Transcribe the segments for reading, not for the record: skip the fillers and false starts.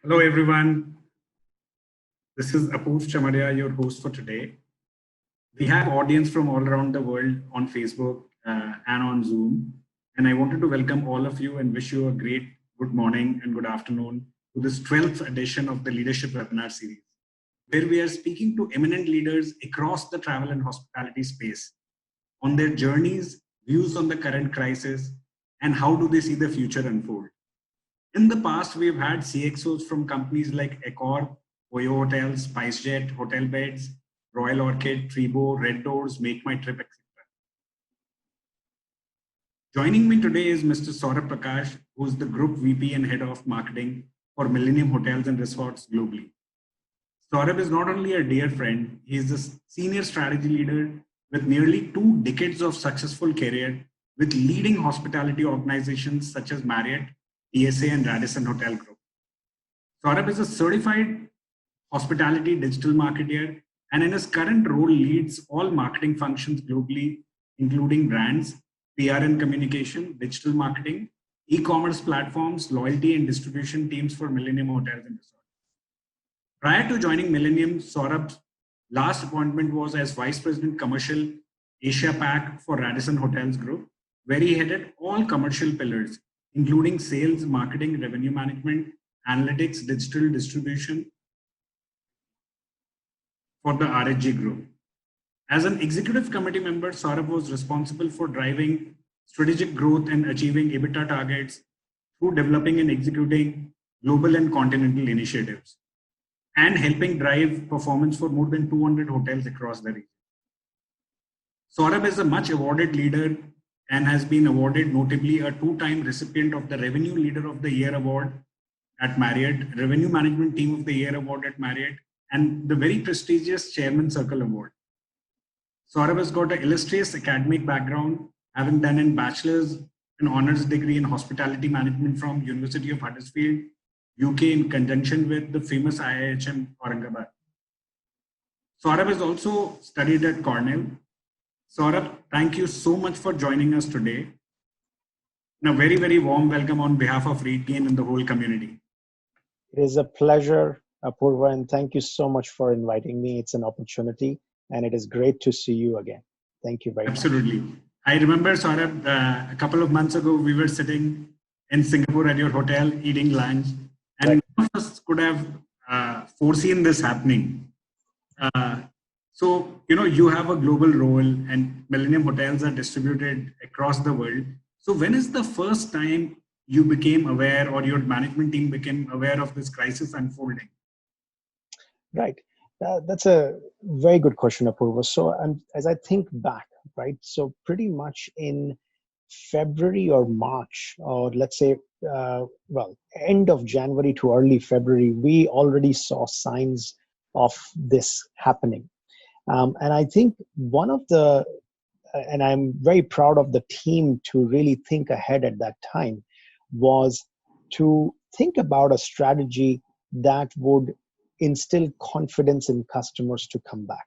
Hello, everyone. This is Apurv Chamaria, your host for today. We have audience from all around the world on Facebook and on Zoom. And I wanted to welcome all of you and wish you a great good morning and good afternoon to this 12th edition of the Leadership Webinar Series, where we are speaking to eminent leaders across the travel and hospitality space on their journeys, views on the current crisis, and how do they see the future unfold. In the past, we've had CXOs from companies like Accor, Oyo Hotels, SpiceJet, Hotel Beds, Royal Orchid, Tribo, Red Doors, Make My Trip, etc. Joining me today is Mr. Saurabh Prakash, who's the Group VP and Head of Marketing for Millennium Hotels and Resorts globally. Saurabh is not only a dear friend, he is a senior strategy leader with nearly 2 decades of successful career with leading hospitality organizations such as Marriott, TSA, and Radisson Hotel Group. Saurabh is a certified hospitality digital marketer and in his current role leads all marketing functions globally, including brands, PR and communication, digital marketing, e-commerce platforms, loyalty and distribution teams for Millennium Hotels and Resorts. Prior to joining Millennium, Saurabh's last appointment was as Vice President Commercial Asia Pac for Radisson Hotels Group, where he headed all commercial pillars, including sales, marketing, revenue management, analytics, digital distribution for the RHG Group. As an executive committee member, Saurabh was responsible for driving strategic growth and achieving EBITDA targets through developing and executing global and continental initiatives, and helping drive performance for more than 200 hotels across the region. Saurabh is a much awarded leader and has been awarded notably a 2-time recipient of the Revenue Leader of the Year Award at Marriott, Revenue Management Team of the Year Award at Marriott, and the very prestigious Chairman Circle Award. Saurabh has got an illustrious academic background, having done a bachelor's and honors degree in hospitality management from University of Huddersfield, UK, in conjunction with the famous IIHM Aurangabad. Saurabh has also studied at Cornell. Saurabh, thank you so much for joining us today. And a very, very warm welcome on behalf of REITGAIN and the whole community. It is a pleasure, Apurva, and thank you so much for inviting me. It's an opportunity, and it is great to see you again. Thank you very much. Absolutely. I remember, Saurabh, a couple of months ago, we were sitting in Singapore at your hotel eating lunch, and Right. none of us could have foreseen this happening. So, you have a global role and Millennium Hotels are distributed across the world. So when is the first time you became aware or your management team became aware of this crisis unfolding? Right. That's a very good question, Apurva. So as I think back, right, so pretty much in February or March, or let's say, end of January to early February, we already saw signs of this happening. And I think and I'm very proud of the team to really think ahead at that time, was to think about a strategy that would instill confidence in customers to come back.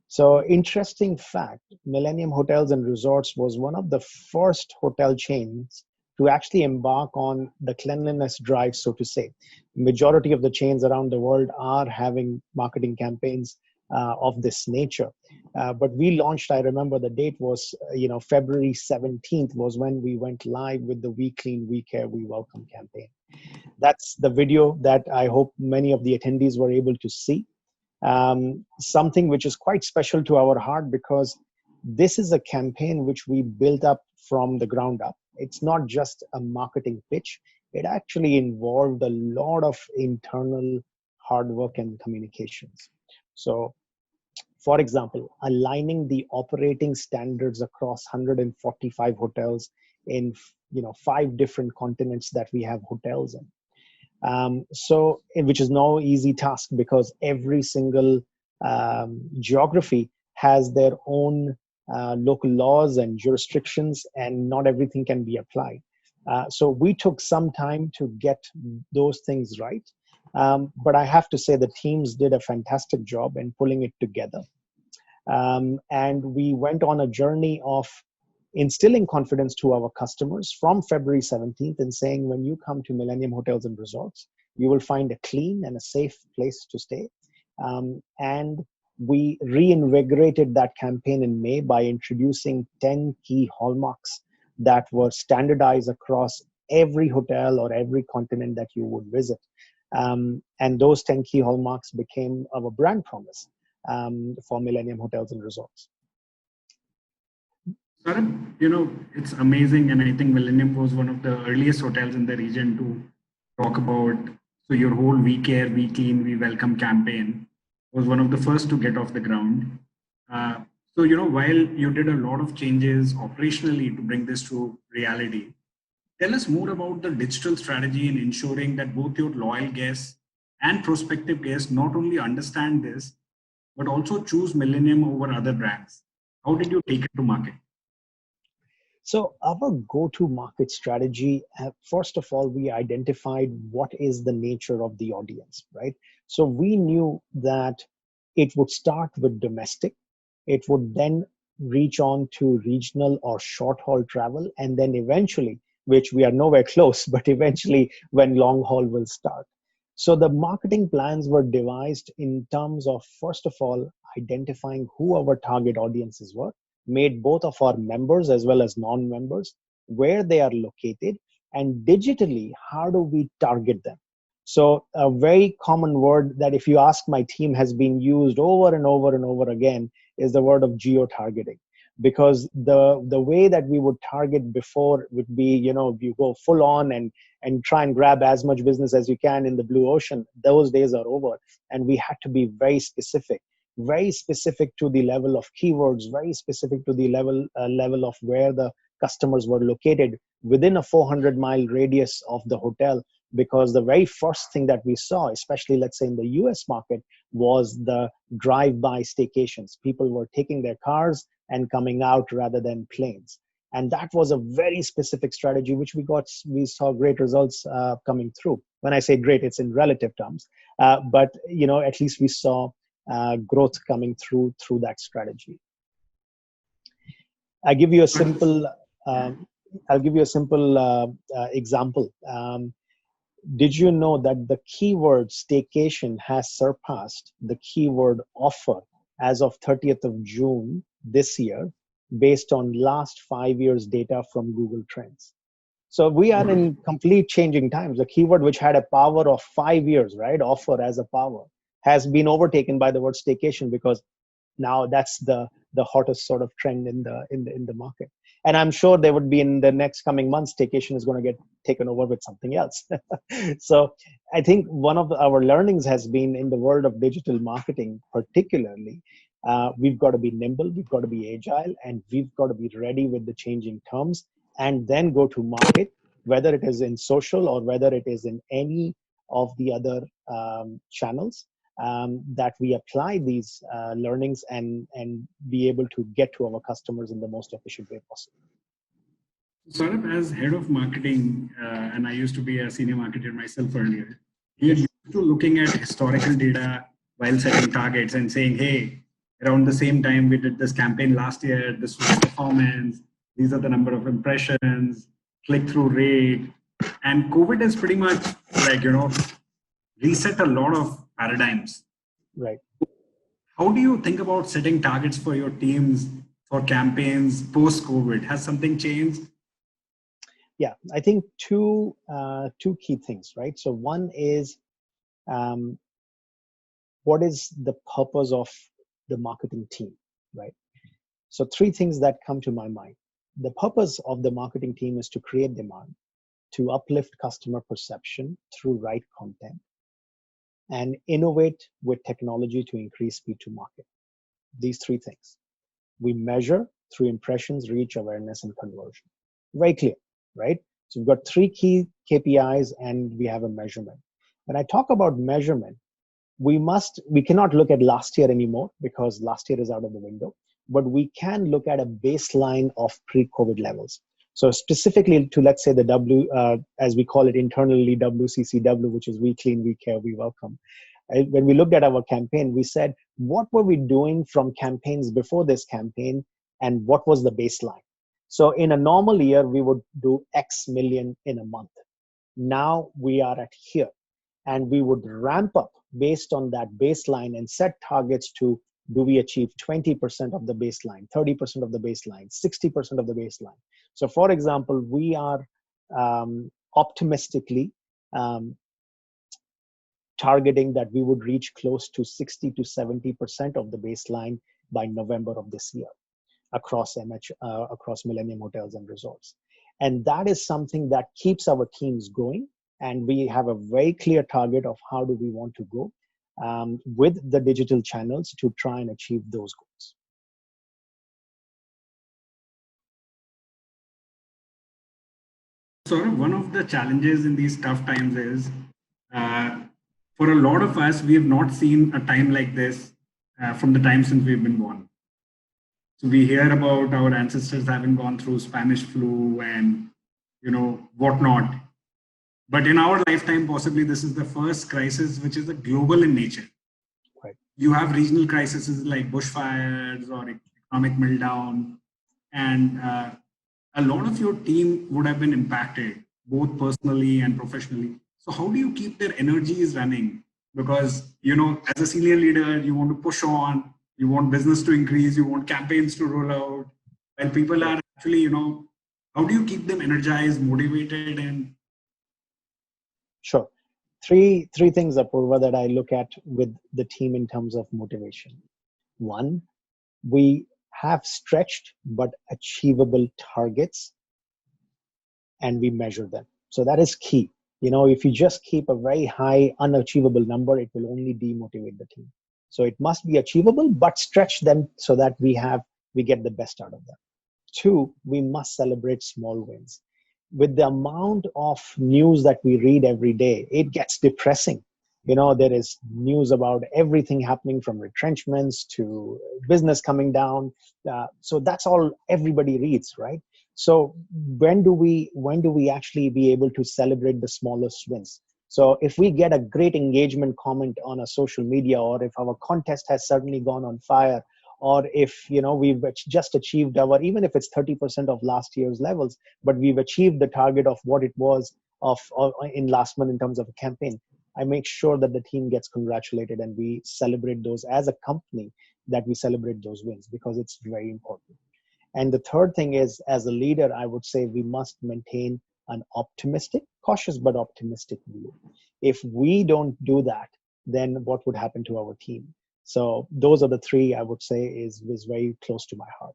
So interesting fact, Millennium Hotels and Resorts was one of the first hotel chains to actually embark on the cleanliness drive, so to say. Majority of the chains around the world are having marketing campaigns of this nature. But we launched, I remember the date was, February 17th was when we went live with the We Clean, We Care, We Welcome campaign. That's the video that I hope many of the attendees were able to see. Something which is quite special to our heart, because this is a campaign which we built up from the ground up. It's not just a marketing pitch. It actually involved a lot of internal hard work and communications. So, for example, aligning the operating standards across 145 hotels in 5 different continents that we have hotels in. Which is no easy task, because every single geography has their own local laws and jurisdictions, and not everything can be applied. So we took some time to get those things right. But I have to say the teams did a fantastic job in pulling it together. And we went on a journey of instilling confidence to our customers from February 17th and saying, when you come to Millennium Hotels and Resorts, You will find a clean and a safe place to stay. And we reinvigorated that campaign in May by introducing 10 key hallmarks that were standardized across every hotel or every continent that you would visit. And those 10 key hallmarks became our brand promise for Millennium Hotels and Resorts. Saurabh, it's amazing, and I think Millennium was one of the earliest hotels in the region to talk about. So your whole "We Care, We Clean, We Welcome" campaign was one of the first to get off the ground. While you did a lot of changes operationally to bring this to reality, tell us more about the digital strategy in ensuring that both your loyal guests and prospective guests not only understand this, but also choose Millennium over other brands. How did you take it to market? So our go-to market strategy, first of all, we identified what is the nature of the audience, right? So we knew that it would start with domestic, it would then reach on to regional or short haul travel, and then eventually, which we are nowhere close, but eventually when long haul will start. So the marketing plans were devised in terms of, first of all, identifying who our target audiences were, made both of our members as well as non-members, where they are located, and digitally, how do we target them? So a very common word that, if you ask my team, has been used over and over and over again is the word of geo-targeting. Because the way that we would target before would be, you go full on and try and grab as much business as you can in the blue ocean. Those days are over, and we had to be very specific to the level of keywords, very specific to the level of where the customers were located within a 400-mile radius of the hotel. Because the very first thing that we saw, especially let's say in the US market, was the drive-by staycations. People were taking their cars and coming out rather than planes. And that was a very specific strategy, which we saw great results coming through. When I say great, it's in relative terms. But at least we saw growth coming through that strategy. I'll give you a simple example. Did you know that the keyword staycation has surpassed the keyword offer as of 30th of June this year, based on last 5 years data from Google Trends? So we are in complete changing times. The keyword which had a power of 5 years, right, offer as a power, has been overtaken by the word staycation, because now that's the hottest sort of trend in the market. And I'm sure there would be, in the next coming months, staycation is going to get taken over with something else. So I think one of our learnings has been, in the world of digital marketing particularly, we've got to be nimble, we've got to be agile, and we've got to be ready with the changing terms, and then go to market, whether it is in social or whether it is in any of the other channels, that we apply these learnings and be able to get to our customers in the most efficient way possible. Saurabh, as head of marketing, and I used to be a senior marketer myself earlier, you're used to looking at historical data while setting targets and saying, hey, around the same time we did this campaign last year, this was performance, these are the number of impressions, click-through rate. And COVID has pretty much reset a lot of paradigms. Right. How do you think about setting targets for your teams for campaigns post-COVID? Has something changed? Yeah, I think two key things, right? So one is, what is the purpose of the marketing team, right? So three things that come to my mind. The purpose of the marketing team is to create demand, to uplift customer perception through right content, and innovate with technology to increase speed to market. These three things. We measure through impressions, reach, awareness, and conversion. Very clear, right? So we've got three key KPIs and we have a measurement. When I talk about measurement, we cannot look at last year anymore, because last year is out of the window, but we can look at a baseline of pre-COVID levels. So specifically to, let's say, the as we call it internally, WCCW, which is We Clean, We Care, We Welcome. When we looked at our campaign, we said, what were we doing from campaigns before this campaign, and what was the baseline? So in a normal year, we would do X million in a month. Now we are at here. and we would ramp up based on that baseline and set targets to, do we achieve 20% of the baseline, 30% of the baseline, 60% of the baseline? So for example, we are optimistically targeting that we would reach close to 60 to 70% of the baseline by November of this year across across Millennium Hotels and Resorts. And that is something that keeps our teams going. And we have a very clear target of how do we want to go with the digital channels to try and achieve those goals. Sort of one of the challenges in these tough times is, for a lot of us, we have not seen a time like this from the time since we've been born. So we hear about our ancestors having gone through Spanish flu and, whatnot. But in our lifetime, possibly this is the first crisis which is a global in nature. Right. You have regional crises like bushfires or economic meltdown, and a lot of your team would have been impacted, both personally and professionally. So how do you keep their energies running? Because, as a senior leader, you want to push on, you want business to increase, you want campaigns to roll out. While people are actually, how do you keep them energized, motivated, and Sure. Three things, Apurva, that I look at with the team in terms of motivation. One, we have stretched but achievable targets and we measure them. So that is key. If you just keep a very high unachievable number, it will only demotivate the team. So it must be achievable, but stretch them so that we get the best out of them. Two, we must celebrate small wins. With the amount of news that we read every day, it gets depressing. There is news about everything happening, from retrenchments to business coming down. So that's all everybody reads, right? So when do we actually be able to celebrate the smallest wins? So if we get a great engagement comment on a social media, or if our contest has suddenly gone on fire, or if we've just achieved even if it's 30% of last year's levels, but we've achieved the target of what it was in last month in terms of a campaign, I make sure that the team gets congratulated and we celebrate those as a company, that we celebrate those wins, because it's very important. And the third thing is, as a leader, I would say we must maintain an cautious but optimistic view. If we don't do that, then what would happen to our team? So those are the three I would say is very close to my heart.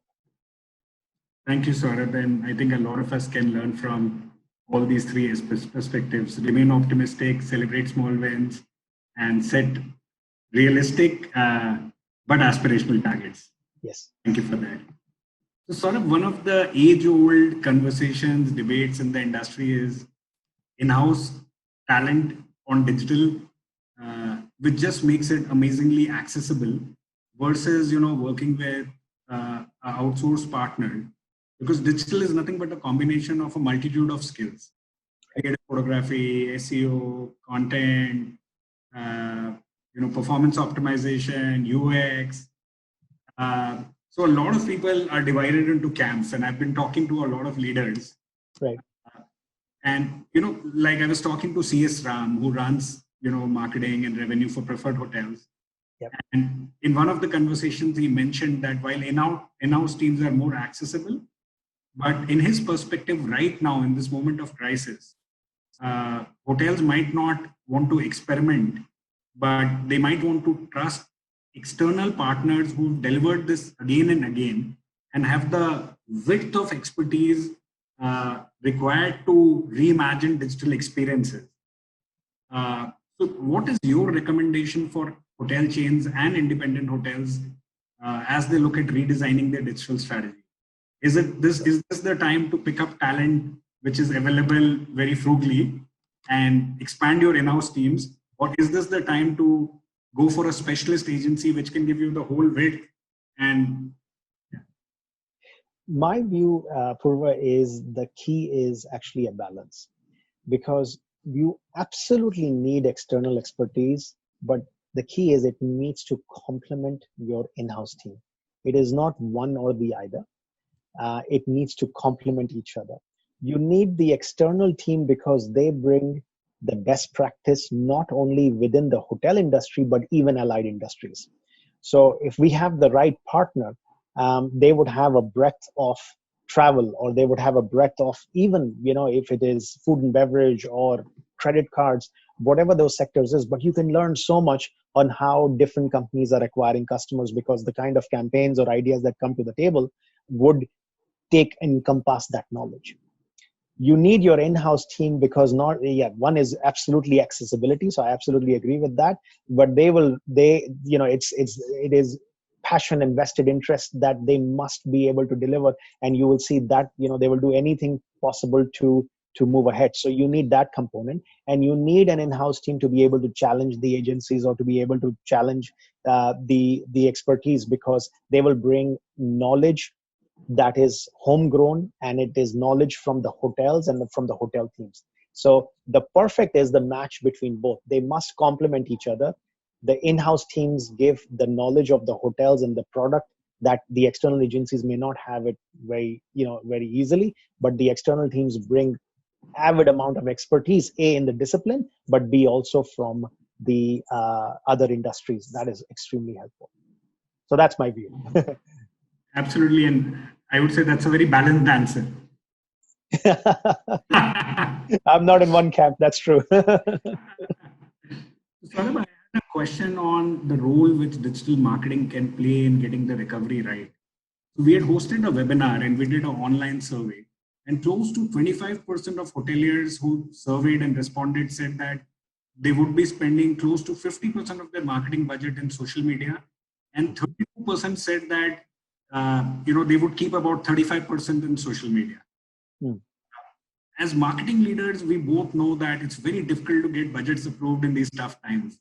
Thank you, Saurabh. And I think a lot of us can learn from all these three perspectives. Remain optimistic, celebrate small wins, and set realistic but aspirational targets. Yes. Thank you for that. So sort of one of the age-old conversations, debates in the industry is in-house talent on digital, which just makes it amazingly accessible versus, working with an outsourced partner, because digital is nothing but a combination of a multitude of skills: creative photography, SEO, content, performance optimization, UX. So a lot of people are divided into camps, and I've been talking to a lot of leaders. Right. And, like I was talking to CS Ram, who runs, marketing and revenue for Preferred Hotels. Yep. And in one of the conversations, he mentioned that while in-house teams are more accessible, but in his perspective right now, in this moment of crisis, hotels might not want to experiment, but they might want to trust external partners who've delivered this again and again and have the width of expertise required to reimagine digital experiences. So what is your recommendation for hotel chains and independent hotels as they look at redesigning their digital strategy? Is this the time to pick up talent which is available very frugally and expand your in-house teams? Or is this the time to go for a specialist agency which can give you the whole width? And my view, Purva, is the key is actually a balance, because you absolutely need external expertise, but the key is it needs to complement your in-house team. It is not one or the either. It needs to complement each other. You need the external team because they bring the best practice, not only within the hotel industry, but even allied industries. So if we have the right partner, they would have a breadth of travel, or they would have a breadth of even, if it is food and beverage or credit cards, whatever those sectors is. But you can learn so much on how different companies are acquiring customers, because the kind of campaigns or ideas that come to the table would take encompass that knowledge. You need your in-house team, because not, yeah, one is absolutely accessibility, so I absolutely agree with that. But it is passion and vested interest that they must be able to deliver, and you will see that they will do anything possible to move ahead. So you need that component, and you need an in-house team to be able to challenge the agencies, or to be able to challenge the expertise, because they will bring knowledge that is homegrown, and it is knowledge from the hotels and from the hotel teams. So the perfect is the match between both. They must complement each other. The in-house teams give the knowledge of the hotels and the product that the external agencies may not have it very easily, but the external teams bring avid amount of expertise, A, in the discipline, but B, also from the other industries. That is extremely helpful. So that's my view. Absolutely. And I would say that's a very balanced answer. I'm not in one camp. That's true. Saurabh, I had a question on the role which digital marketing can play in getting the recovery right. So we had hosted a webinar and we did an online survey, and close to 25% of hoteliers who surveyed and responded said that they would be spending close to 50% of their marketing budget in social media, and 32% said that they would keep about 35% in social media. Hmm. As marketing leaders, we both know that it's very difficult to get budgets approved in these tough times.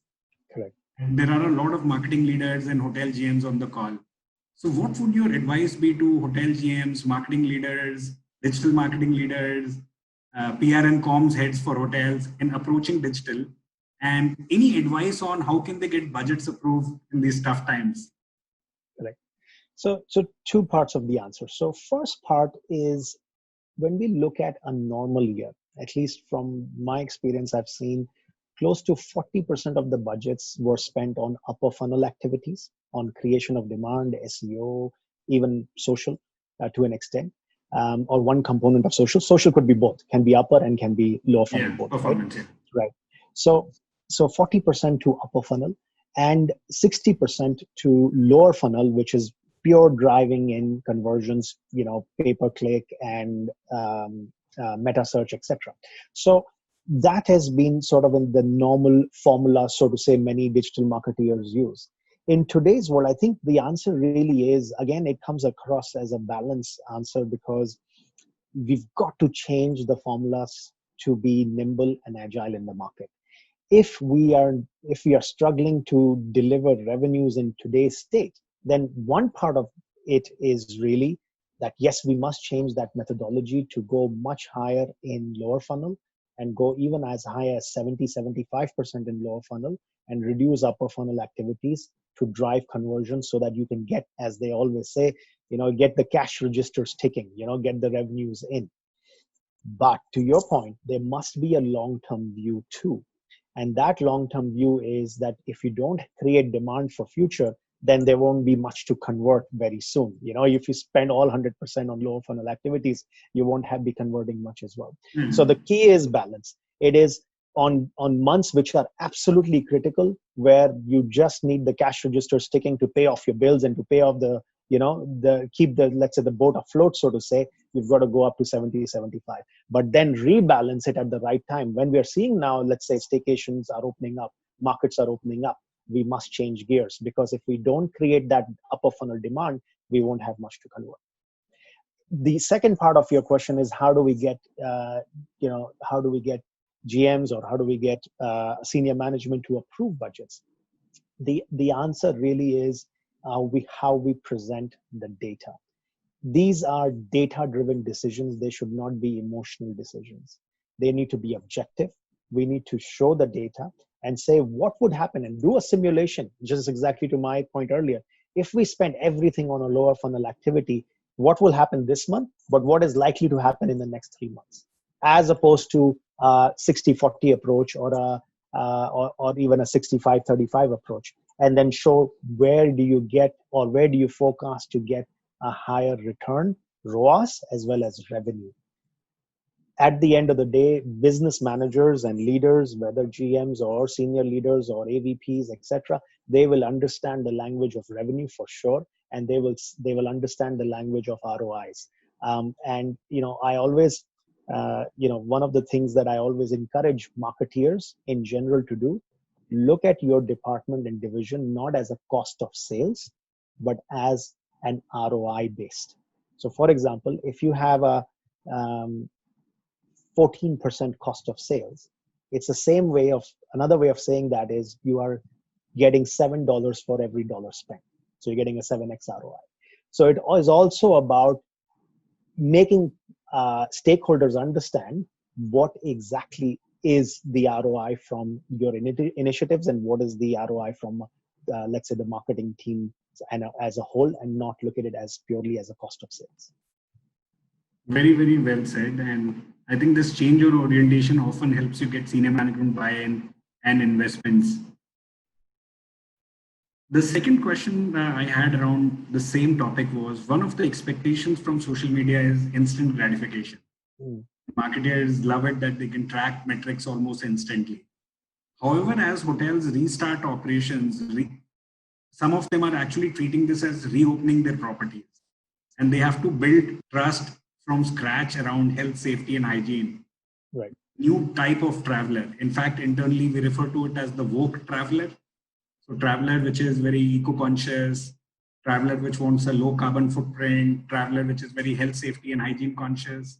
Correct. And there are a lot of marketing leaders and hotel GMs on the call. So what would your advice be to hotel GMs, marketing leaders, digital marketing leaders, PR and comms heads for hotels in approaching digital? And any advice on how can they get budgets approved in these tough times? Correct. So two parts of the answer. So first part is, when we look at a normal year, at least from my experience, I've seen close to 40% of the budgets were spent on upper funnel activities, on creation of demand, SEO, even social to an extent, or one component of social. Social could be both, can be upper and can be lower funnel, both, performance, right? Right. So 40% to upper funnel and 60% to lower funnel, which is pure driving in conversions, pay per click and meta search, etc. So that has been sort of in the normal formula, so to say, many digital marketeers use. In today's world, I think the answer really is, again, it comes across as a balanced answer, because we've got to change the formulas to be nimble and agile in the market. If we are struggling to deliver revenues in today's state, then one part of it is really that, yes, we must change that methodology to go much higher in lower funnel, and go even as high as 70-75% in lower funnel, and reduce upper funnel activities to drive conversion, so that you can get, as they always say, get the cash registers ticking, get the revenues in. But to your point, there must be a long-term view too. And that long-term view is that if you don't create demand for future, then there won't be much to convert very soon. If you spend all 100% on lower funnel activities, you won't be converting much as well. Mm-hmm. So the key is balance. It is on months which are absolutely critical, where you just need the cash register sticking to pay off your bills and to pay off keep the, let's say, the boat afloat, so to say. You've got to go up to 70-75, but then rebalance it at the right time. When we are seeing now, let's say, staycations are opening up, markets are opening up, we must change gears, because if we don't create that upper funnel demand, we won't have much to convert. The second part of your question is, how do we get GMs, or how do we get senior management to approve budgets? The answer really is how we present the data. These are data-driven decisions. They should not be emotional decisions. They need to be objective. We need to show the data and say what would happen, and do a simulation, just exactly to my point earlier. If we spend everything on a lower funnel activity, what will happen this month, but what is likely to happen in the next 3 months, as opposed to 60-40 approach or even a 65-35 approach, and then show where do you get or where do you forecast to get a higher return, ROAS, as well as revenue. At the end of the day, business managers and leaders, whether GMs or senior leaders or AVPs, etc., they will understand the language of revenue for sure, and they will understand the language of ROIs. And I always, one of the things that I always encourage marketeers in general to do: look at your department and division not as a cost of sales, but as an ROI based. So, for example, if you have a 14% cost of sales, it's the same way of another way of saying that is you are getting $7 for every dollar spent. So you're getting a 7x ROI. So it is also about making stakeholders understand what exactly is the ROI from your initiatives and what is the ROI from, let's say, the marketing team and as a whole, and not look at it as purely as a cost of sales. Very, very well said. And I think this change or orientation often helps you get senior management buy-in and investments. The second question I had around the same topic was, one of the expectations from social media is instant gratification. Marketers love it that they can track metrics almost instantly. However, as hotels restart operations, some of them are actually treating this as reopening their properties. And they have to build trust from scratch around health, safety, and hygiene. Right. New type of traveler. In fact, internally, we refer to it as the woke traveler. So traveler which is very eco-conscious, traveler which wants a low carbon footprint, traveler which is very health, safety, and hygiene conscious.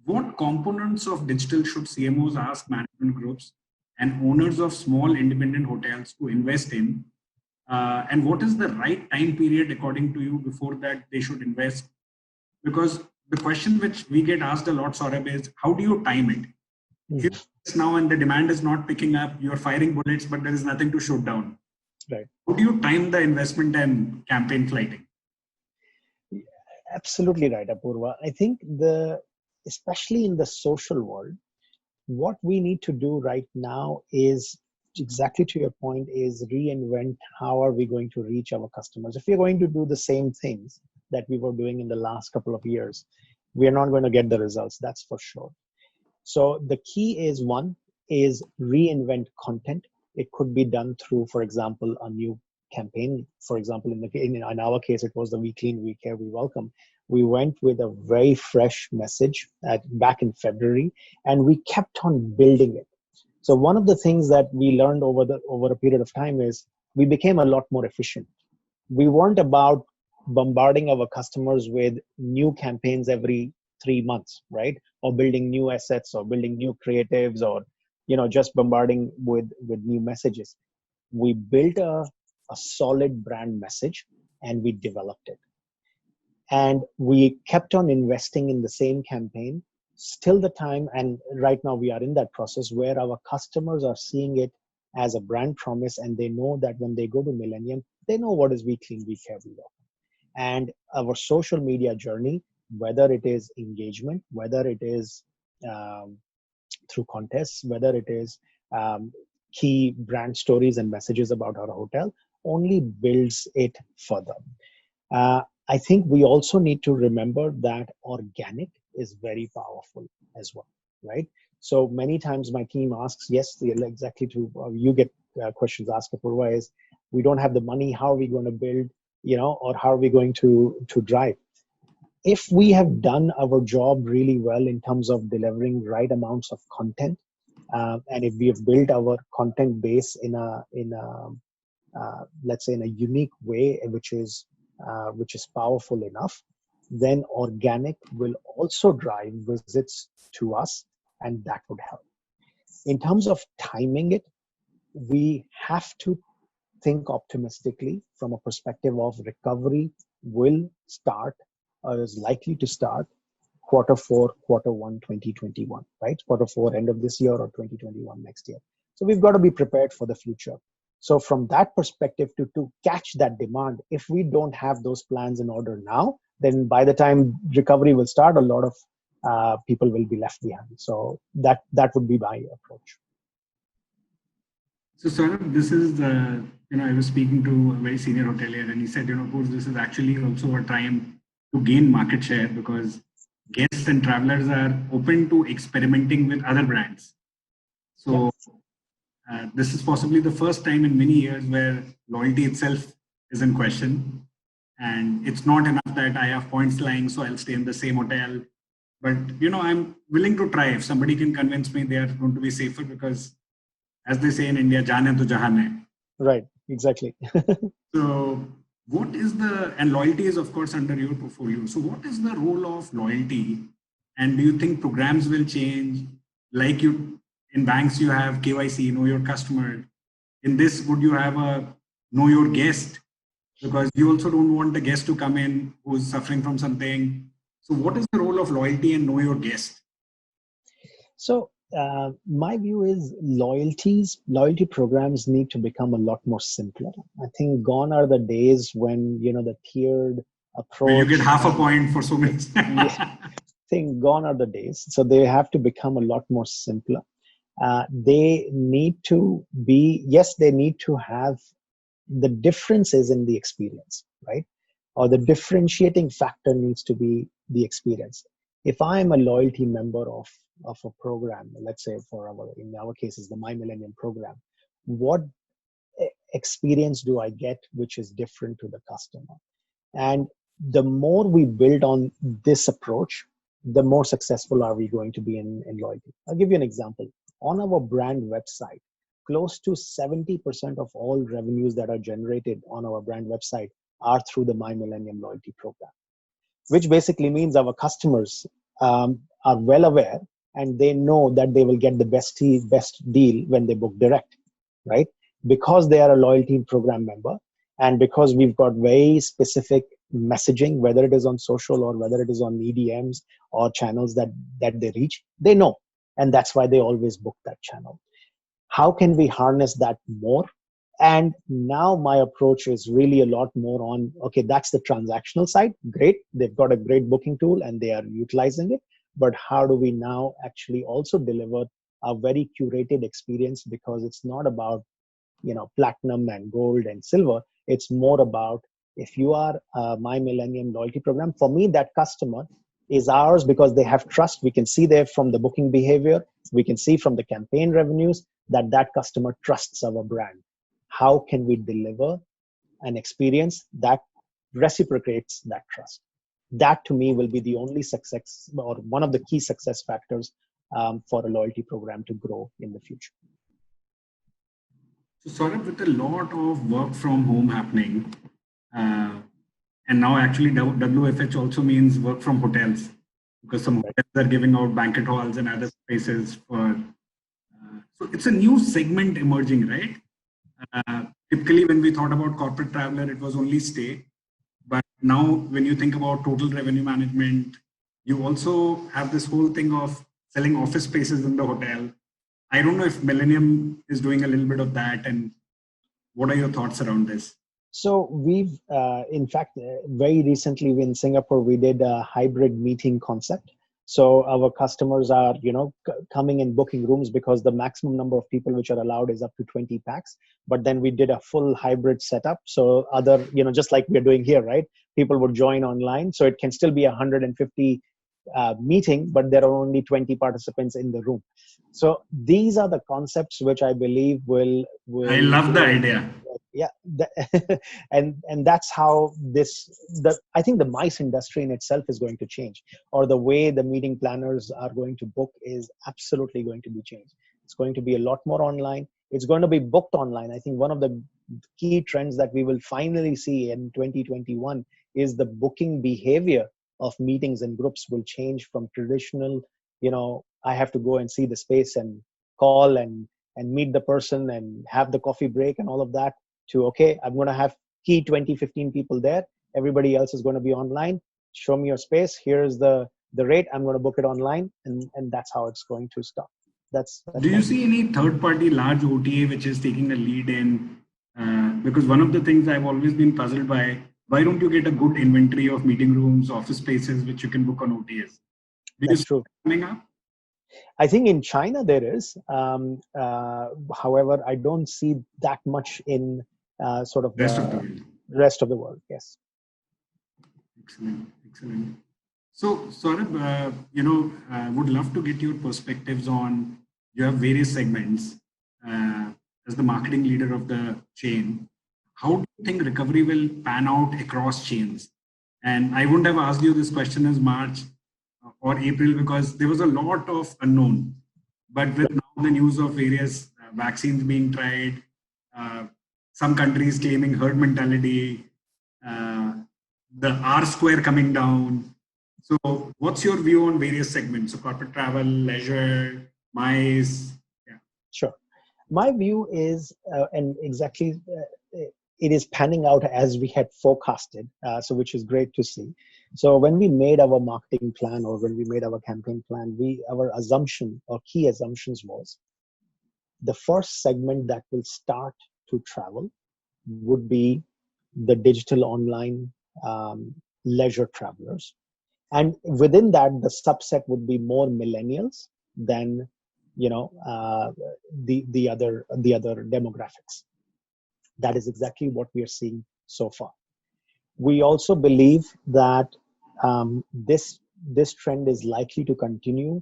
What components of digital should CMOs ask management groups and owners of small independent hotels to invest in? And what is the right time period, according to you, before that they should invest? Because the question which we get asked a lot, Saurabh, is how do you time it? If you invest now and the demand is not picking up, you're firing bullets, but there is nothing to shoot down. Right. How do you time the investment and campaign flighting? Absolutely right, Apurva. I think especially in the social world, what we need to do right now is, exactly to your point, is reinvent how are we going to reach our customers. If we're going to do the same things that we were doing in the last couple of years, we are not going to get the results, that's for sure. So the key is, one is reinvent content. It could be done through, for example, a new campaign. For example, in our case, it was the We Clean, We Care, We Welcome. We went with a very fresh message back in February, and we kept on building it. So one of the things that we learned over a period of time is we became a lot more efficient. We weren't about bombarding our customers with new campaigns every 3 months, right? Or building new assets or building new creatives, or just bombarding with new messages. We built a solid brand message and we developed it. And we kept on investing in the same campaign still the time. And right now we are in that process where our customers are seeing it as a brand promise, and they know that when they go to Millennium, they know what is We Clean, We Care, We Welcome. And our social media journey, whether it is engagement, whether it is through contests, whether it is key brand stories and messages about our hotel, only builds it further. I think we also need to remember that organic is very powerful as well, right? So many times my team asks, yes, exactly to you get questions asked, Apurva, is we don't have the money, how are we going to build, or how are we going to drive? If we have done our job really well in terms of delivering right amounts of content, and if we have built our content base in a let's say in a unique way, which is powerful enough, then organic will also drive visits to us, and that would help. In terms of timing it, we have to think optimistically from a perspective of recovery will start, or is likely to start, Q4, Q1, 2021, right? Q4, end of this year, or 2021 next year. So we've got to be prepared for the future. So from that perspective, to catch that demand, if we don't have those plans in order now, then by the time recovery will start, a lot of people will be left behind. So that would be my approach. So Saurabh, this is, I was speaking to a very senior hotelier and he said, course, this is actually also a time to gain market share because guests and travelers are open to experimenting with other brands. So this is possibly the first time in many years where loyalty itself is in question. And it's not enough that I have points lying, so I'll stay in the same hotel. But, I'm willing to try if somebody can convince me they are going to be safer because as they say in India, jaan hai to jahan hai. Right, exactly. So what is and loyalty is of course under your portfolio. So what is the role of loyalty? And do you think programs will change? Like in banks, you have KYC, know your customer. In this, would you have a know your guest? Because you also don't want the guest to come in who's suffering from something. So what is the role of loyalty and know your guest? So my view is loyalty programs need to become a lot more simpler. I think gone are the days when, the tiered approach. Where you get half a point for so many. I think gone are the days. So they have to become a lot more simpler. They need to be, they need to have the differences in the experience, right? Or the differentiating factor needs to be the experience. If I'm a loyalty member of a program, let's say in our case is the My Millennium program, what experience do I get which is different to the customer? And the more we build on this approach, the more successful are we going to be in loyalty. I'll give you an example. On our brand website, close to 70% of all revenues that are generated on our brand website are through the My Millennium loyalty program, which basically means our customers are well aware and they know that they will get the best deal when they book direct, right? Because they are a loyalty program member and because we've got very specific messaging, whether it is on social or whether it is on EDMs or channels that they reach, they know. And that's why they always book that channel. How can we harness that more? And now my approach is really a lot more on, okay, that's the transactional side. Great. They've got a great booking tool and they are utilizing it. But how do we now actually also deliver a very curated experience? Because it's not about, platinum and gold and silver. It's more about if you are a My Millennium loyalty program, for me, that customer is ours because they have trust. We can see there from the booking behavior. We can see from the campaign revenues that customer trusts our brand. How can we deliver an experience that reciprocates that trust? That to me will be the only success or one of the key success factors for a loyalty program to grow in the future. So Saurabh, with a lot of work from home happening, and now actually WFH also means work from hotels because some hotels are giving out banquet halls and other spaces for. So it's a new segment emerging, right? Typically, when we thought about corporate traveler, it was only stay. But now, when you think about total revenue management, you also have this whole thing of selling office spaces in the hotel. I don't know if Millennium is doing a little bit of that. And what are your thoughts around this? So we've, in fact, very recently in Singapore, we did a hybrid meeting concept. So our customers are, coming and booking rooms because the maximum number of people which are allowed is up to 20 packs. But then we did a full hybrid setup. So just like we're doing here, right? People would join online. So it can still be 150 meeting, but there are only 20 participants in the room. So these are the concepts which I believe will I love the idea. Yeah, and that's how I think the MICE industry in itself is going to change, or the way the meeting planners are going to book is absolutely going to be changed. It's going to be a lot more online. It's going to be booked online. I think one of the key trends that we will finally see in 2021 is the booking behavior of meetings and groups will change from traditional, I have to go and see the space and call and meet the person and have the coffee break and all of that, to, okay, I'm going to have key 20, 15 people there. Everybody else is going to be online. Show me your space. Here's the rate. I'm going to book it online. And that's how it's going to start. That's Do you see any third-party large OTA which is taking a lead in? Because one of the things I've always been puzzled by, why don't you get a good inventory of meeting rooms, office spaces, which you can book on OTAs? Do you That's see true. that coming up? I think in China there is. However, I don't see that much in sort of Rest of the the world. rest of the world. Yes. Excellent, excellent. So, Saurabh, would love to get your perspectives on, you have various segments uh, as the marketing leader of the chain. How do you think recovery will pan out across chains? And I wouldn't have asked you this question as March or April because there was a lot of unknown. But with now the news of various vaccines being tried, uh, some countries claiming herd mentality, uh, the R square coming down. So, what's your view on various segments? So, corporate travel, leisure, MICE. Yeah. Sure. My view is, and exactly, it is panning out as we had forecasted, so which is great to see. So when we made our marketing plan or when we made our campaign plan, our assumption or key assumptions was the first segment that will start to travel would be the digital online leisure travelers, and within that the subset would be more millennials than the other demographics. That is exactly what we are seeing so far. We also believe that this trend is likely to continue,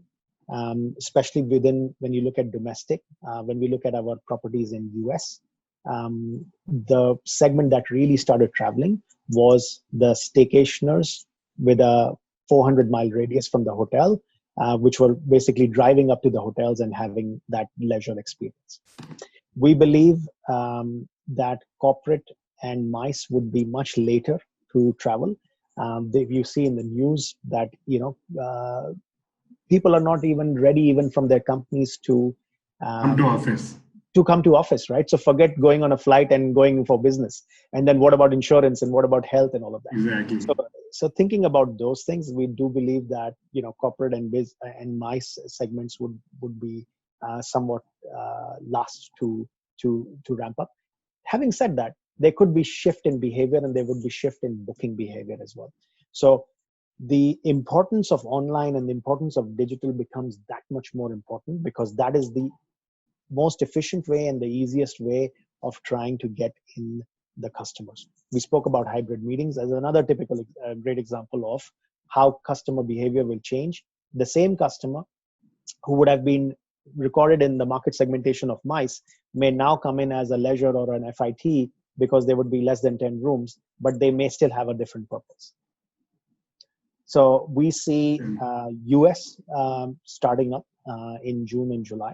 especially when you look at domestic. When we look at our properties in US, the segment that really started traveling was the staycationers with a 400-mile radius from the hotel, which were basically driving up to the hotels and having that leisure experience. We believe that corporate and MICE would be much later to travel. You see in the news that people are not even ready, even from their companies, Come to um, office. to come to office, right? So forget going on a flight and going for business. And then what about insurance and what about health and all of that? Exactly. So thinking about those things, we do believe that corporate and biz and MICE segments would be somewhat last to ramp up. Having said that, there could be shift in behavior and there would be shift in booking behavior as well. So the importance of online and the importance of digital becomes that much more important, because that is the most efficient way and the easiest way of trying to get in the customers. We spoke about hybrid meetings as another typical great example of how customer behavior will change. The same customer who would have been recorded in the market segmentation of MICE may now come in as a leisure or an FIT, because there would be less than 10 rooms, but they may still have a different purpose. So we see US starting up in June and July.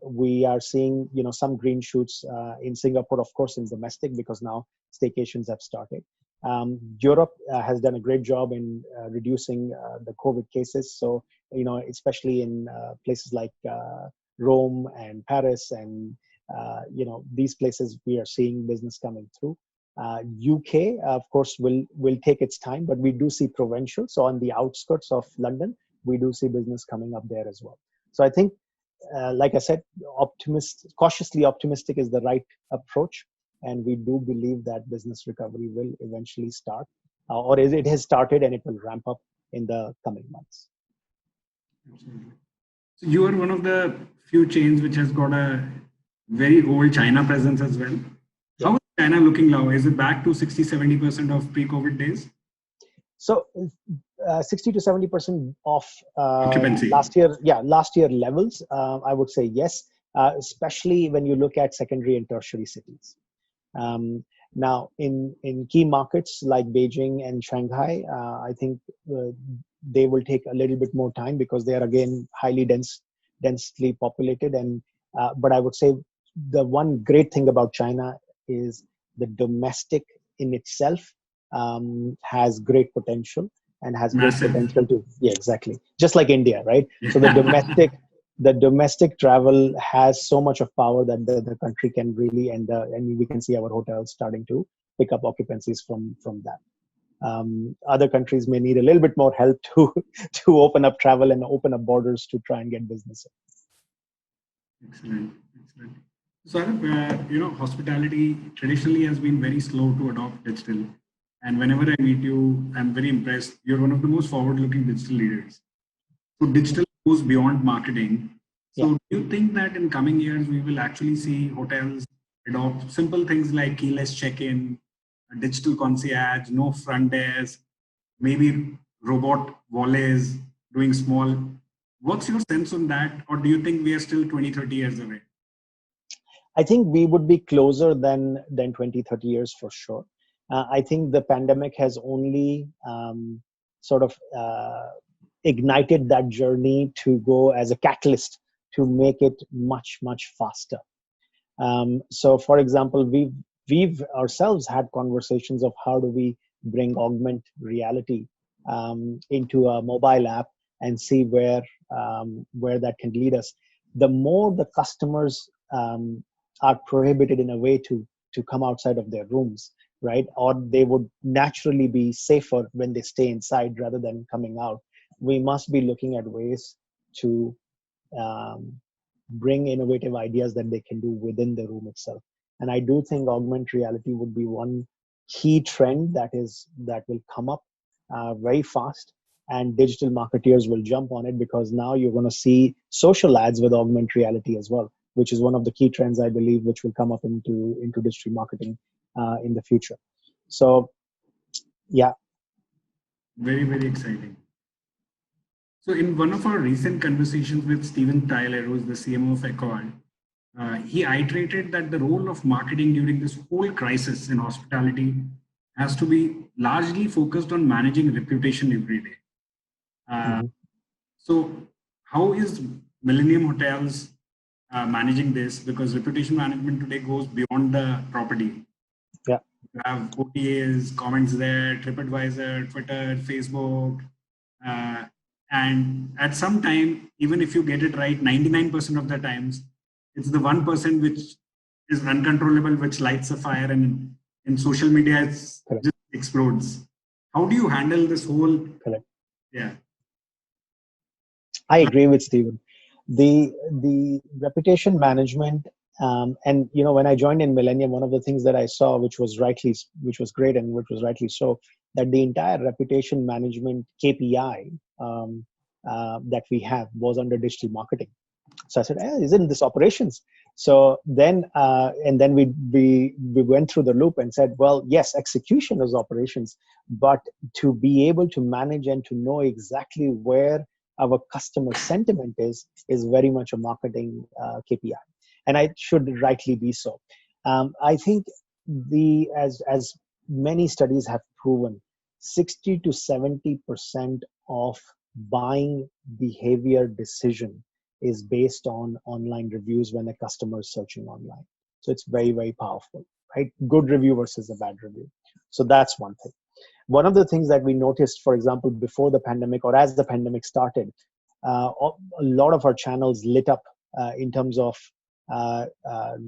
We are seeing some green shoots in Singapore, of course, in domestic, because now staycations have started. Europe has done a great job in reducing the COVID cases. So especially in places like Rome and Paris and these places, we are seeing business coming through. UK, of course, will take its time, but we do see provincial. So on the outskirts of London, we do see business coming up there as well. So I think, like I said, cautiously optimistic is the right approach, and we do believe that business recovery will eventually start, or it has started, and it will ramp up in the coming months. Absolutely. So you are one of the few chains which has got a very old China presence as well. How is China looking now? Is it back to 60-70% of pre-COVID days? So 60 to 70% of Occupancy. last year levels, I would say yes, especially when you look at secondary and tertiary cities. Now, in key markets like Beijing and Shanghai, I think they will take a little bit more time, because they are again highly densely populated. And but I would say the one great thing about China is the domestic in itself has great potential and has Massive. great potential to, exactly, just like India, right? So the domestic travel has so much of power that the country can really, and we can see our hotels starting to pick up occupancies from that. Other countries may need a little bit more help to open up travel and open up borders to try and get business. Excellent, excellent. Saurabh, hospitality traditionally has been very slow to adopt digital. And whenever I meet you, I'm very impressed. You're one of the most forward-looking digital leaders. So digital goes beyond marketing. Yeah. So do you think that in coming years we will actually see hotels adopt simple things like keyless check-in, a digital concierge, no front desk, maybe robot valets doing small? What's your sense on that? Or do you think we are still 20, 30 years away? I think we would be closer than 20, 30 years for sure. I think the pandemic has only sort of ignited that journey to go as a catalyst to make it much, much faster. So, for example, we've ourselves had conversations of how do we bring augment reality into a mobile app and see where that can lead us. The more the customers are prohibited in a way to come outside of their rooms, right, or they would naturally be safer when they stay inside rather than coming out. We must be looking at ways to um, bring innovative ideas that they can do within the room itself. And I do think augmented reality would be one key trend that will come up very fast, and digital marketeers will jump on it because now you're going to see social ads with augmented reality as well, which is one of the key trends I believe which will come up into digital marketing in the future. So yeah. Very, very exciting. So in one of our recent conversations with Steven Tyler, who is the CMO of Accord, he iterated that the role of marketing during this whole crisis in hospitality has to be largely focused on managing reputation every day. Uh, Mhm. so, how is Millennium Hotels managing this? Because reputation management today goes beyond the property. Yeah. You have OTAs, comments there, TripAdvisor, Twitter, Facebook, uh, and at some time, even if you get it right, 99% of the times, it's the 1% which is uncontrollable, which lights a fire, and in social media, it Correct. just explodes. How do you handle this whole? Correct. Yeah, I agree with Stephen. The reputation management, and when I joined in Millennium, one of the things that I saw, which was great, and which was rightly so, that the entire reputation management KPI that we have was under digital marketing. So I said, isn't this operations? So then, and then we went through the loop and said, well, yes, execution is operations, but to be able to manage and to know exactly where our customer sentiment is very much a marketing KPI, and it should rightly be so. I think as many studies have proven, 60 to 70% of buying behavior decision is based on online reviews when a customer is searching online. So it's very, very powerful, right? Good review versus a bad review. So that's one thing. One of the things that we noticed, for example, before the pandemic or as the pandemic started, a lot of our channels lit up in terms of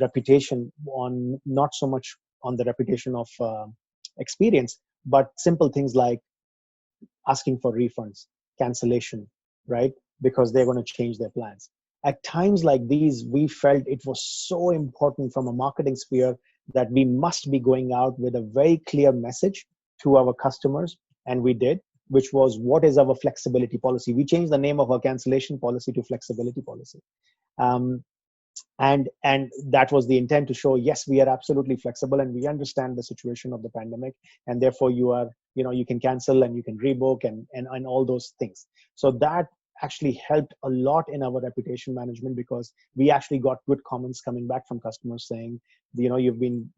reputation, on not so much on the reputation of experience, but simple things like asking for refunds, cancellation, right? Because they're going to change their plans. At times like these, we felt it was so important from a marketing sphere that we must be going out with a very clear message to our customers. And we did, which was, what is our flexibility policy? We changed the name of our cancellation policy to flexibility policy. Um, and that was the intent, to show, yes, we are absolutely flexible and we understand the situation of the pandemic, and therefore you can cancel and you can rebook and all those things. So that actually helped a lot in our reputation management, because we actually got good comments coming back from customers saying, you've been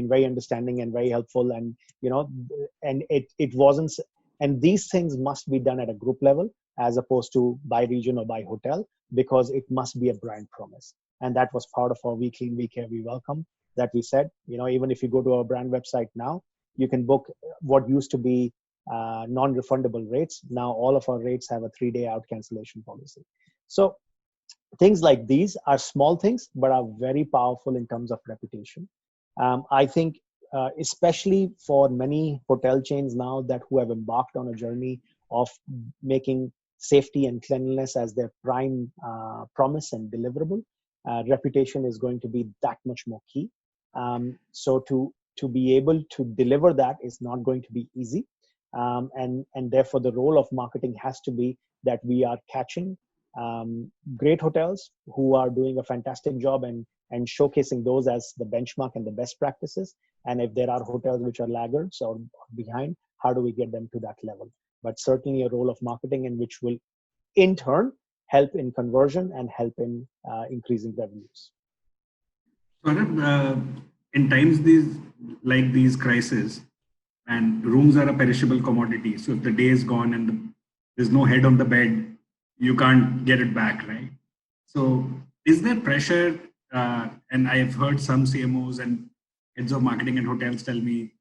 very understanding and very helpful, and it wasn't. And these things must be done at a group level as opposed to by region or by hotel, because it must be a brand promise. And that was part of our We Clean, We Care, We Welcome, that we said, even if you go to our brand website now, you can book what used to be non-refundable rates. Now all of our rates have a 3-day out cancellation policy. So things like these are small things, but are very powerful in terms of reputation. I think, especially for many hotel chains now that who have embarked on a journey of making safety and cleanliness as their prime promise and deliverable, reputation is going to be that much more key. So to be able to deliver that is not going to be easy, and therefore the role of marketing has to be that we are catching great hotels who are doing a fantastic job and showcasing those as the benchmark and the best practices. And if there are hotels which are laggards or behind, how do we get them to that level? But certainly a role of marketing, and which will in turn help in conversion and help in increasing revenues. Saurabh, in times these crises, and rooms are a perishable commodity. So if the day is gone and there's no head on the bed, you can't get it back, right? So is there pressure? And I've heard some CMOs and heads of marketing and hotels tell me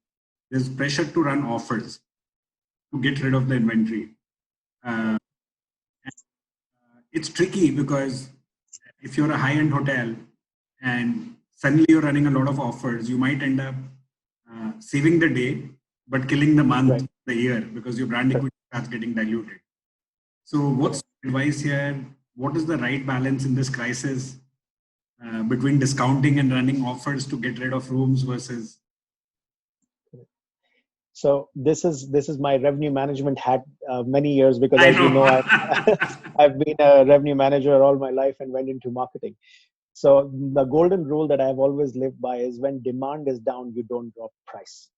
there's pressure to run offers to get rid of the inventory. It's tricky because if you're a high-end hotel and suddenly you're running a lot of offers, you might end up saving the day but killing the month, Right. the year, because your brand equity starts getting diluted. So what's your advice here? What is the right balance in this crisis between discounting and running offers to get rid of rooms versus? So this is my revenue management hat many years, because I as you know, know. I've been a revenue manager all my life and went into marketing. So the golden rule that I've always lived by is, when demand is down, you don't drop price.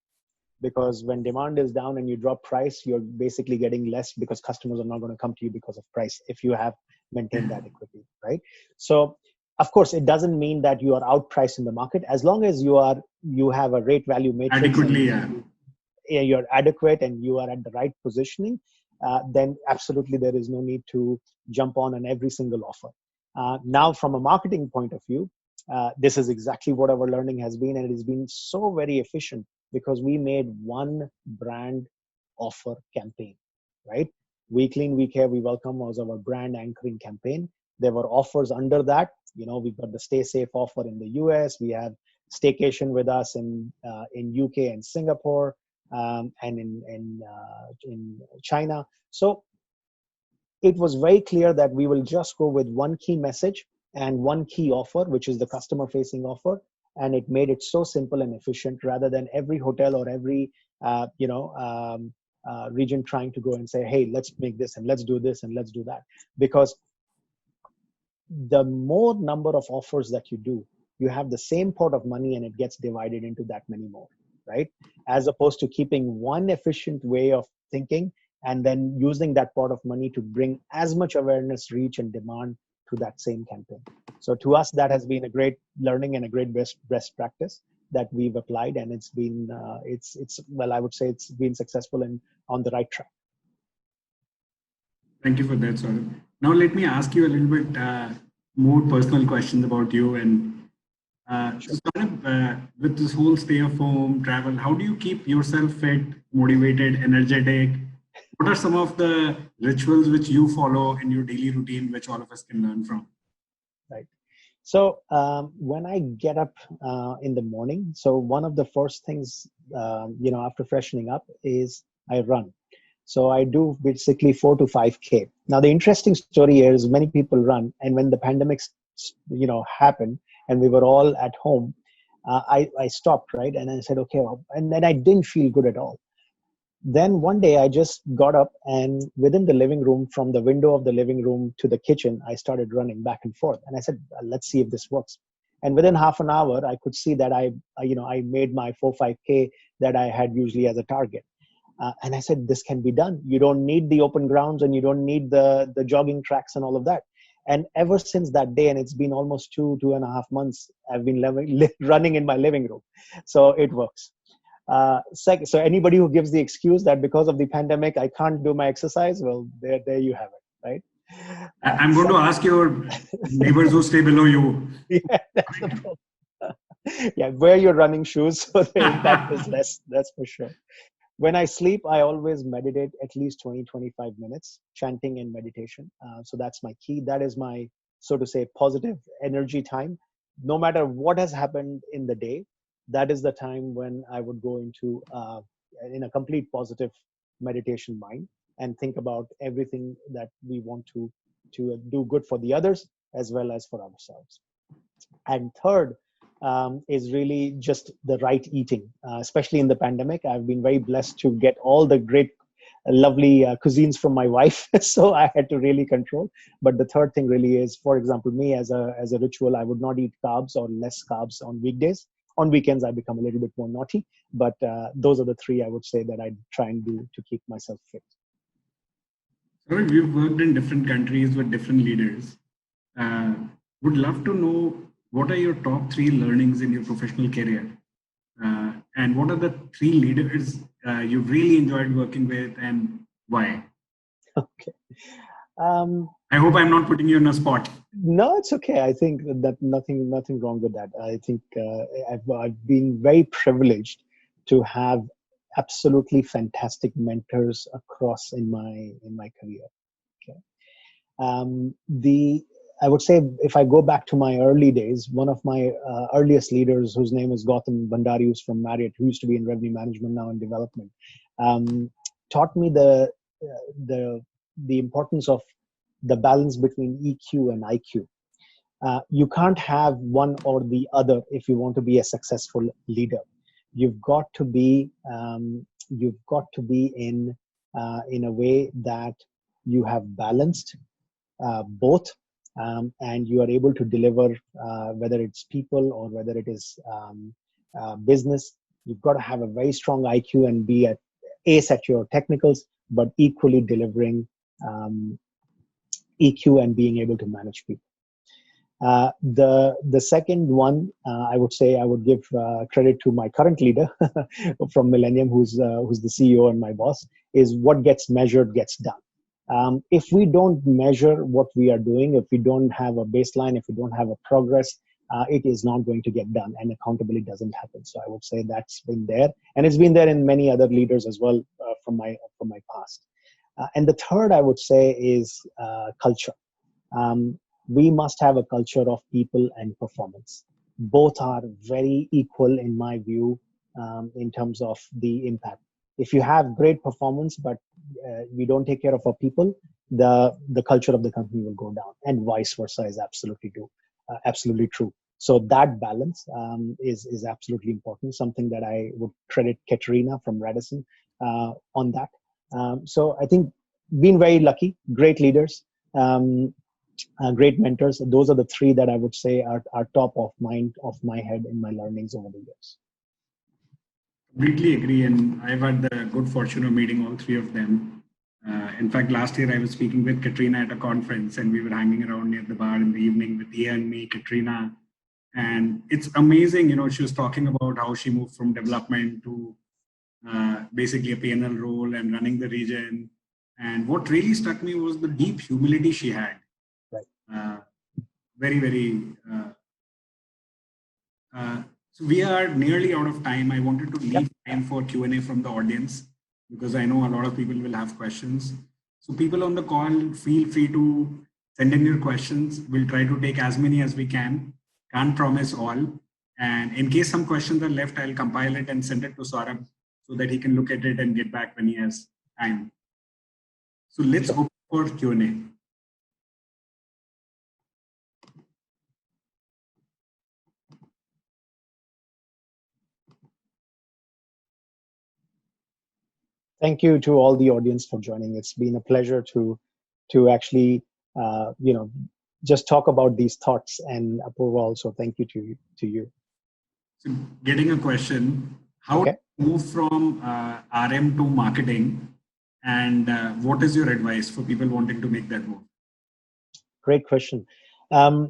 Because when demand is down and you drop price, you're basically getting less, because customers are not going to come to you because of price if you have maintained adequacy, right? So of course, it doesn't mean that you are outpriced in the market. As long as you have a rate value matrix Adequately, and yeah. you're adequate and you are at the right positioning, then absolutely there is no need to jump on every single offer. Now, from a marketing point of view, this is exactly what our learning has been, and it has been so very efficient, because we made one brand offer campaign, right? We Clean, We Care, We Welcome was our brand anchoring campaign. There were offers under that. We've got the Stay Safe offer in the US. We have staycation with us in UK and Singapore, and in China. So it was very clear that we will just go with one key message and one key offer, which is the customer facing offer. And it made it so simple and efficient, rather than every hotel or every region trying to go and say, hey, let's make this and let's do this and let's do that. Because the more number of offers that you do, you have the same pot of money and it gets divided into that many more, right? As opposed to keeping one efficient way of thinking and then using that pot of money to bring as much awareness, reach, and demand to that same campaign. So to us, that has been a great learning and a great best practice that we've applied, and it's been I would say it's been successful and on the right track. Thank you for that, Saurabh. Now let me ask you a little bit more personal questions about you. And Sure. Saurabh, with this whole stay of home, travel, how do you keep yourself fit, motivated, energetic? What are some of the rituals which you follow in your daily routine, which all of us can learn from? Right. So when I get up in the morning, so one of the first things, after freshening up, is I run. So I do basically 4 to 5K. Now, the interesting story here is many people run, and when the pandemic, happened and we were all at home, I stopped, right? And I said, okay, well, and then I didn't feel good at all. Then one day I just got up, and within the living room, from the window of the living room to the kitchen, I started running back and forth. And I said, let's see if this works. And within half an hour, I could see that I made my 4-5K that I had usually as a target. And I said, this can be done. You don't need the open grounds and you don't need the jogging tracks and all of that. And ever since that day, and it's been almost 2.5 months, I've been running in my living room. So it works. So anybody who gives the excuse that because of the pandemic I can't do my exercise, well, there you have it, right? I'm going to ask your neighbors who stay below you. Yeah, that's the problem. Yeah, wear your running shoes so the impact is less. That's for sure. When I sleep, I always meditate at least 20-25 minutes, chanting and meditation. So that's my key. That is my, so to say, positive energy time. No matter what has happened in the day, that is the time when I would go into in a complete positive meditation mind and think about everything that we want to do good for the others as well as for ourselves. And third is really just the right eating, especially in the pandemic. I've been very blessed to get all the great lovely cuisines from my wife. So I had to really control. But the third thing really is, for example, me as a ritual, I would not eat carbs or less carbs on weekdays. On weekends, I become a little bit more naughty. But those are the three I would say that I try and do to keep myself fit. So we've worked in different countries with different leaders. Uh, would love to know what are your top three learnings in your professional career? And what are the three leaders you've really enjoyed working with and why? Okay. I hope I'm not putting you on a spot. No, it's okay. I think that nothing wrong with that. I think I've been very privileged to have absolutely fantastic mentors across in my career. Okay. The I would say if I go back to my early days, one of my earliest leaders, whose name is Gautam Bandari, who's from Marriott, who used to be in revenue management, now in development, um, taught me the the importance of the balance between EQ and IQ. You can't have one or the other if you want to be a successful leader. You've got to be in a way that you have balanced both, and you are able to deliver, whether it's people or whether it is business. You've got to have a very strong IQ and be at ace at your technicals, but equally delivering EQ and being able to manage people. The second one, I would say, I would give credit to my current leader from Millennium, who's the CEO and my boss, is what gets measured gets done. If we don't measure what we are doing, if we don't have a baseline, if we don't have a progress, it is not going to get done, and accountability doesn't happen. So I would say that's been there, and it's been there in many other leaders as well from my past. And the third, I would say, is culture. We must have a culture of people and performance. Both are very equal in my view, in terms of the impact. If you have great performance, but we don't take care of our people, the culture of the company will go down, and vice versa is absolutely true. So that balance is absolutely important. Something that I would credit Katerina from Radisson on that. So I think being very lucky, great leaders. Great mentors. Those are the three that I would say are top of mind of my head in my learnings over the years. Completely agree, and I've had the good fortune of meeting all three of them. In fact, last year I was speaking with Katrina at a conference, and we were hanging around near the bar in the evening with Ian, me, Katrina, and it's amazing. She was talking about how she moved from development to basically a P&L role and running the region. And what really struck me was the deep humility she had. Right. Very, very. So we are nearly out of time. I wanted to leave time for Q&A from the audience because I know a lot of people will have questions. So people on the call, feel free to send in your questions. We'll try to take as many as we can. Can't promise all. And in case some questions are left, I'll compile it and send it to Saurabh so that he can look at it and get back when he has time. So let's open for Q&A. Thank you to all the audience for joining. It's been a pleasure to actually just talk about these thoughts, and Apurva also thank you to you. So getting a question, how do you move from RM to marketing, and what is your advice for people wanting to make that move? Great question. I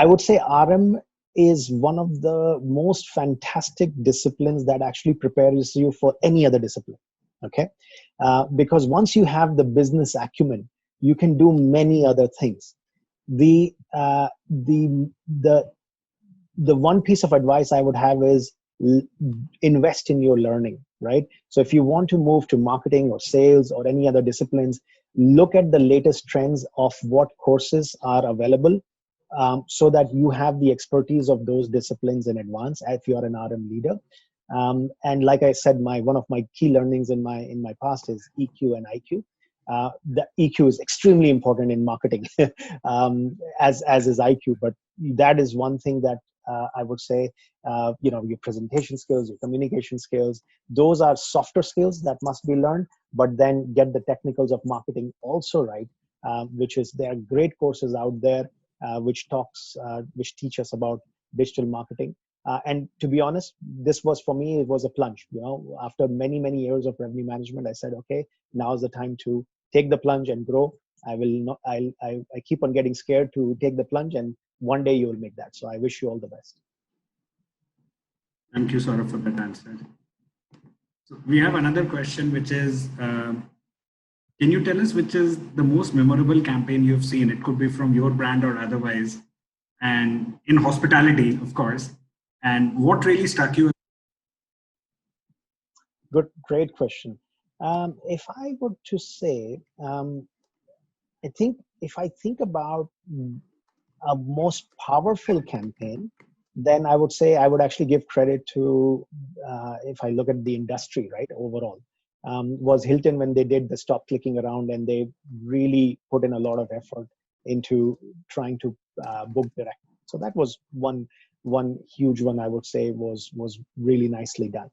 would say RM is one of the most fantastic disciplines that actually prepares you for any other discipline. Okay, because once you have the business acumen, you can do many other things. The one piece of advice I would have is invest in your learning, right? So if you want to move to marketing or sales or any other disciplines, look at the latest trends of what courses are available, so that you have the expertise of those disciplines in advance if you are an RM leader. And like I said, one of my key learnings in my past is EQ and IQ. The EQ is extremely important in marketing, as is IQ, but that is one thing that I would say, your presentation skills, your communication skills. Those are softer skills that must be learned, but then get the technicals of marketing also right, which is, there are great courses out there which teach us about digital marketing. And to be honest, this was for me, it was a plunge. After many, many years of revenue management, I said, okay, now's the time to take the plunge and grow. I will not, I keep on getting scared to take the plunge, and one day you will make that. So I wish you all the best. Thank you, Saurabh, for that answer. So we have another question, which is, can you tell us which is the most memorable campaign you've seen? It could be from your brand or otherwise, and in hospitality, of course. And what really struck you? Good, great question. If I were to say, I think if I think about a most powerful campaign, then I would say I would actually give credit to, if I look at the industry, right, overall, was Hilton when they did the stop clicking around, and they really put in a lot of effort into trying to book direct. So that was one huge one, I would say, was really nicely done.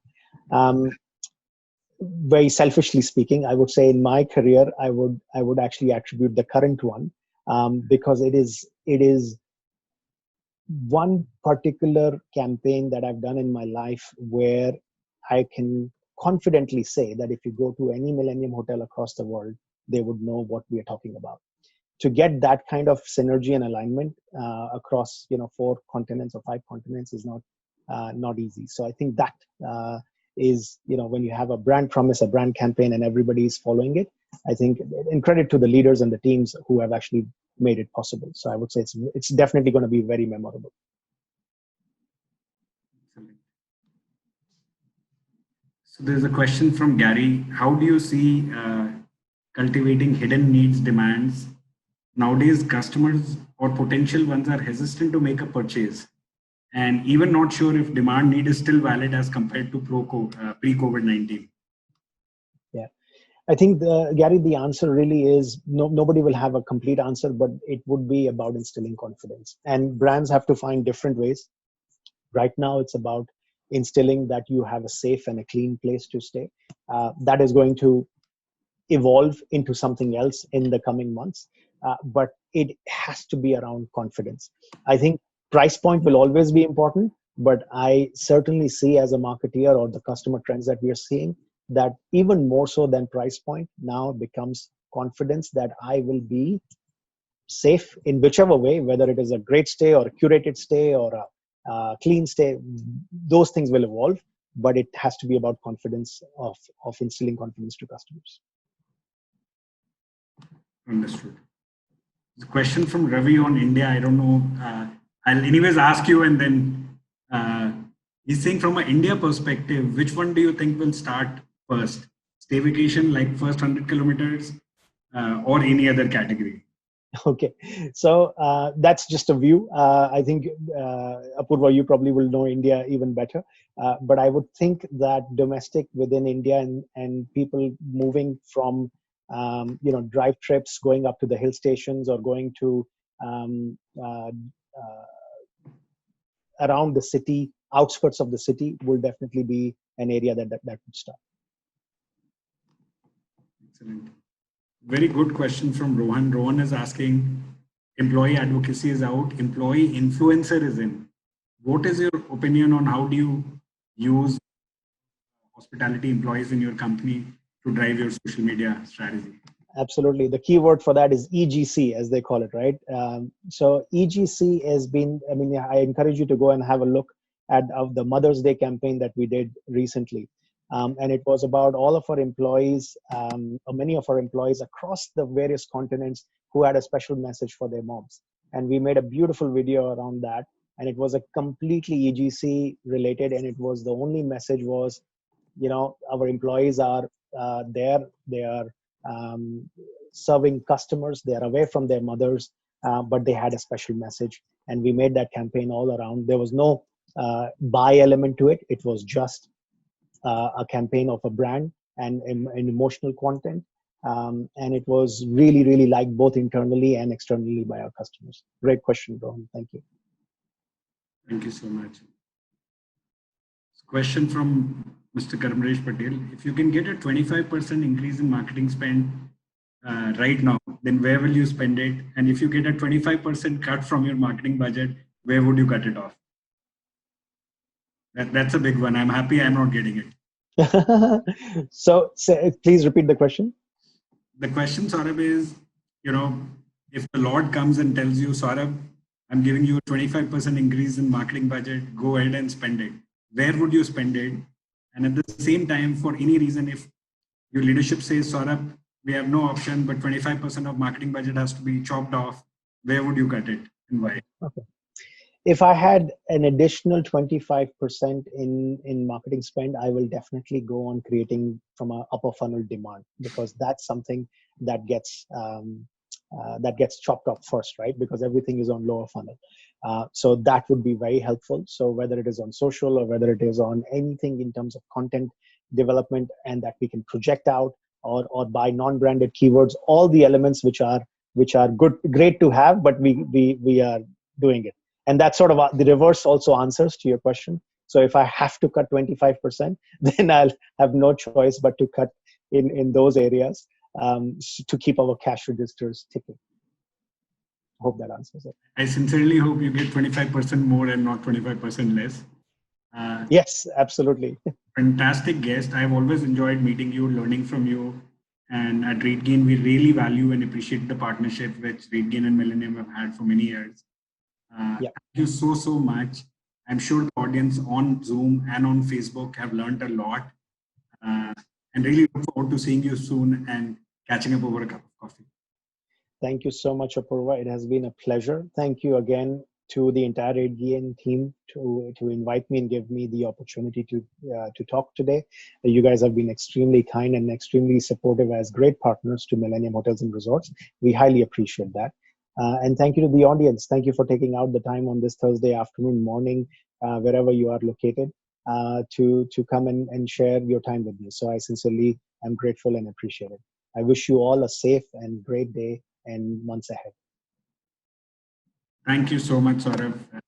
Very selfishly speaking, I would say in my career, I would actually attribute the current one, because it is one particular campaign that I've done in my life where I can confidently say that if you go to any Millennium hotel across the world, they would know what we are talking about. To get that kind of synergy and alignment across 4 continents or 5 continents is not easy. So I think that is, when you have a brand promise, a brand campaign, and everybody is following it, I think, in credit to the leaders and the teams who have actually made it possible. So I would say it's definitely going to be very memorable. So there's a question from Gary. How do you see cultivating hidden needs demands? Nowadays, customers or potential ones are hesitant to make a purchase, and even not sure if demand need is still valid as compared to pre-COVID-19. Yeah, I think, Gary, the answer really is nobody will have a complete answer, but it would be about instilling confidence. And brands have to find different ways. Right now, it's about instilling that you have a safe and a clean place to stay. That is going to evolve into something else in the coming months. But it has to be around confidence. I think price point will always be important, but I certainly see, as a marketeer, or the customer trends that we are seeing, that even more so than price point now becomes confidence that I will be safe in whichever way, whether it is a great stay or a curated stay or a clean stay. Those things will evolve, but it has to be about confidence, of instilling confidence to customers. Understood. The question from Ravi on India, I don't know. I'll anyways ask you, and then he's saying, from an India perspective, which one do you think will start first? Staycation, like first 100 kilometers, or any other category? Okay, so that's just a view. I think, Apurva, you probably will know India even better. But I would think that domestic within India, and people moving from drive trips, going up to the hill stations, or going to around the city, outskirts of the city, will definitely be an area that would start. Excellent. Very good question from Rohan. Rohan is asking, employee advocacy is out, employee influencer is in. What is your opinion on how do you use hospitality employees in your company to drive your social media strategy? Absolutely. The key word for that is EGC, as they call it, right? So EGC has been, I encourage you to go and have a look at the Mother's Day campaign that we did recently. And it was about all of our employees, many of our employees across the various continents, who had a special message for their moms. And we made a beautiful video around that. And it was a completely EGC related. And it was, the only message was, our employees are there. They are serving customers. They are away from their mothers, but they had a special message. And we made that campaign all around. There was no buy element to it. It was just a campaign of a brand and emotional content. And it was really, really liked both internally and externally by our customers. Great question, Rohan. Thank you. Thank you so much. Question from Mr. Karmresh Patel. If you can get a 25% increase in marketing spend right now, then where will you spend it? And if you get a 25% cut from your marketing budget, where would you cut it off? That's a big one. I'm happy I'm not getting it. So please repeat the question. The question, Saurabh, is, if the Lord comes and tells you, Saurabh, I'm giving you a 25% increase in marketing budget, go ahead and spend it. Where would you spend it? And at the same time, for any reason, if your leadership says, Saurabh, we have no option, but 25% of marketing budget has to be chopped off, where would you cut it and why? Okay. If I had an additional 25% in marketing spend, I will definitely go on creating from a upper funnel demand, because that's something that gets chopped up first, right? Because everything is on lower funnel. So that would be very helpful. So whether it is on social or whether it is on anything in terms of content development and that we can project out, or by non-branded keywords, all the elements which are great to have, but we are doing it. And that's sort of the reverse also answers to your question. So if I have to cut 25%, then I'll have no choice but to cut in those areas to keep our cash registers ticking. Hope that answers it. I sincerely hope you get 25% more and not 25% less. Yes, absolutely. Fantastic guest. I've always enjoyed meeting you, learning from you. And at RateGain, we really value and appreciate the partnership which RateGain and Millennium have had for many years. Thank you so much. I'm sure the audience on Zoom and on Facebook have learned a lot. And really look forward to seeing you soon and catching up over a cup of coffee. Thank you so much, Apurva. It has been a pleasure. Thank you again to the entire RateGain team to invite me and give me the opportunity to talk today. You guys have been extremely kind and extremely supportive as great partners to Millennium Hotels and Resorts. We highly appreciate that. And thank you to the audience. Thank you for taking out the time on this Thursday afternoon, morning, wherever you are located, to come and share your time with me. So I sincerely am grateful and appreciate it. I wish you all a safe and great day and months ahead. Thank you so much, Saurabh.